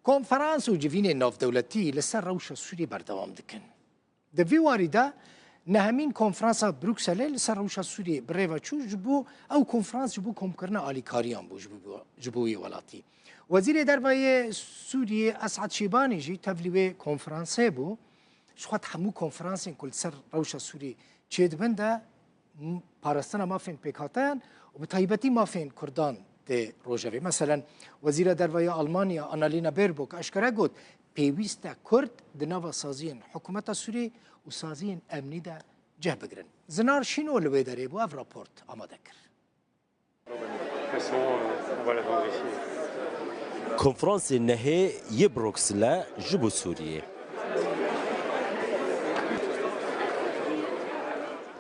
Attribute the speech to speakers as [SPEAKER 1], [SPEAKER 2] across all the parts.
[SPEAKER 1] کنفرانس و جوین ناف دولتی لسر روش سوریه بردوام دکن. دوی واریده نهمین کنفرانس بروکسل لسر روش سوریه بریو چو جبو او کنفرانس جبو کم کرنا آلیکاریان بو جبوی ولاتی. وزیر دربای سوریه اسعد شیبانی جی تبلیغ کنفرانس بو شخوت همو کنفرانس کل سر روش سوریه چید بنده پارستان مافین پیکاتن و بتایبتی مافین کردان ده روجاوی. مثلا وزیر دربای آلمانیا آنالینا بیربوک اشکره گفت پیوست کرد دنوا سازین حکومت سوریه و سازین امنی ده جه بگرن. زنار شینو لوی داره بو اف راپورت آماده کرد.
[SPEAKER 2] کنفرانس نهه ی بروکسل جبو سوریه.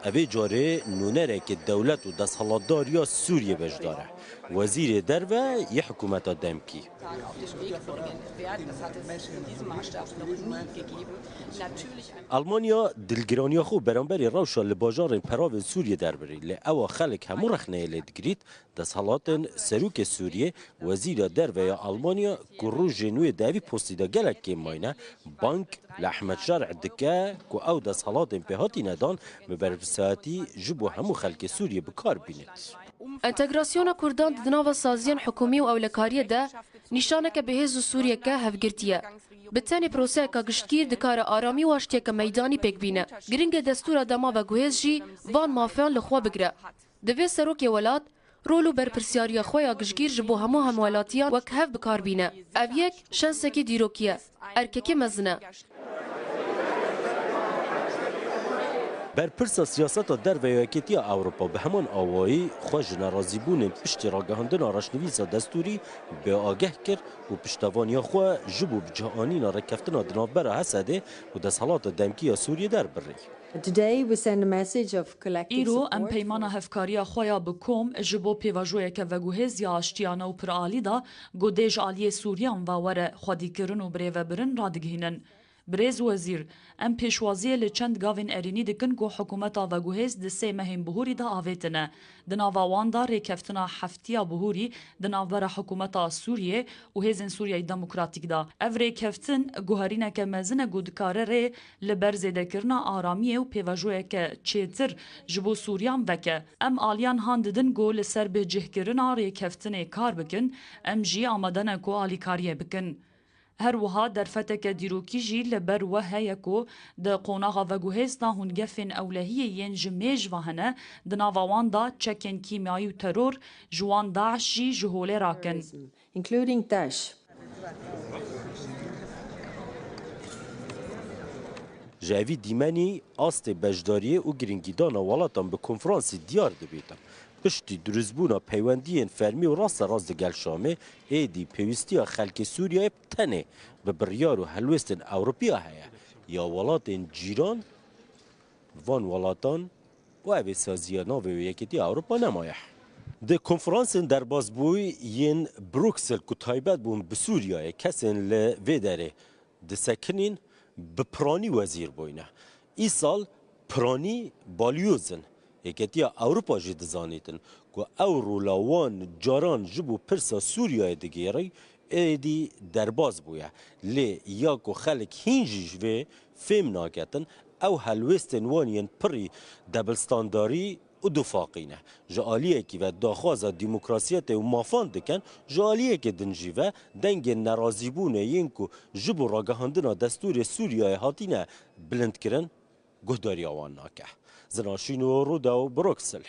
[SPEAKER 2] اوی جاره نونره که دولت و دستهالتداریا سوریه بجداره. وزیر دربه ی حکومت دمکی. آلمانیا دلگرانی خو برانبری روشا لباجار پراو سوریه دربری لی او خلق همو رخنه لدگرید دستهالات سروک سوریه وزیر دربه آلمانیا گرو جنوی داوی پستی دا گلک که ماینه بانک لحمد شرع دکه که او دستهالات پهاتی ندان مبرفساتی جبو همو خلق سوریه بکار بینید.
[SPEAKER 3] انتگراسیون کردان دناو سازیان حکومی و اولکاریه ده نشانه که بهز سوریه که هفگرتیه. بتنی پروسه که گشتگیر دکار آرامی و اشتیه که میدانی پک بینه. گرنگ دستور دما و گوهز جی وان مافیان لخوا بگره. دوی سروک ولاد رولو برپرسیاری خویا گشتگیر جبو همو همولاتیان وک هف بکار بینه. او یک شنسکی دیروکیه. ارککی مزنه.
[SPEAKER 2] برپرس سیاست در ویاکتی اروپا به همان آوایی خوش ناراضی بودن پشت راگهاندن آرشنویس دستوری به آگه کرد و پشتوانی خو جبو جهانی نارکفتن دنابر حسده و دستهالات دمکی سوریه در بری.
[SPEAKER 4] ایرو ام پیمان هفکاری خویا بکوم جبو پیواجوی که وگوهز یا اشتیانه و پرآلی دا گودیج آلی سوریان و وره خودی کرن و بریو برن رادگهینن. برز وزیر ام پیشوازی لچند گاوین ارینی دکن کو حکومت آوگوهز دسه مهم بهوری دا آویتنه. دناوان دا ریکفتنا هفتیا بهوری دناور حکومت سوریه و هزن سوریه دموکراتیک دا. او ریکفتن گوهرینه که مزنه گودکاره ری لبرزیده کرنا آرامیه و پیواجوه که چیتر جبو سوریان وکه. ام آلیان هانددن گو لسر به جه کرنا ریکفتن کار بکن ام جی آمدن کو آلی کاریه بکن. هر وها در فتک دیروکی جی لبر و هیکو د قوناغا و گوهستا هنگفن اولهی ین جمیج وهنه د ناوان دا چکن کیمیایی و ترور جوان داعش جی جهوله راکن.
[SPEAKER 5] Including Daesh.
[SPEAKER 2] جاوی دیمانی آست بجداریه و گرینگیدان والاتان به کنفرانسی دیار دبیتن. پشتی درزبونا پیوندی فرمی و راست دگل شامه ایدی پیوستی خلک سوریه بتنه به بریار و هلوستن اوروپیا هیا یا ولاتن جیران وان ولاتان و اوی سازیا ناو یکیتی اوروپا نمایه. ده کنفرانس در بازبوی ین بروکسل که تایبت بون بسوریه کسین لویدره ده سکنین بپرانی وزیر بوینه. ای سال پرانی بالیوزن یکیتی اوروپا جد زانیتن که اورولاوان جاران جبو پرسا سوریه دگیری ایدی در باز بویه لی یا که خلق هینجیش و فهم ناکتن او هلوستن وانین پری دبلستانداری و دفاقینه جالیه که و داخواز دموکراسیت و مافان دکن جالیه که دنجی و دنگ نرازیبونه ین که جبو راگهاندنا دستور سوریه هاتینه بلند کرن گهداری آوان ناکه زناشین و رودا و بروکسل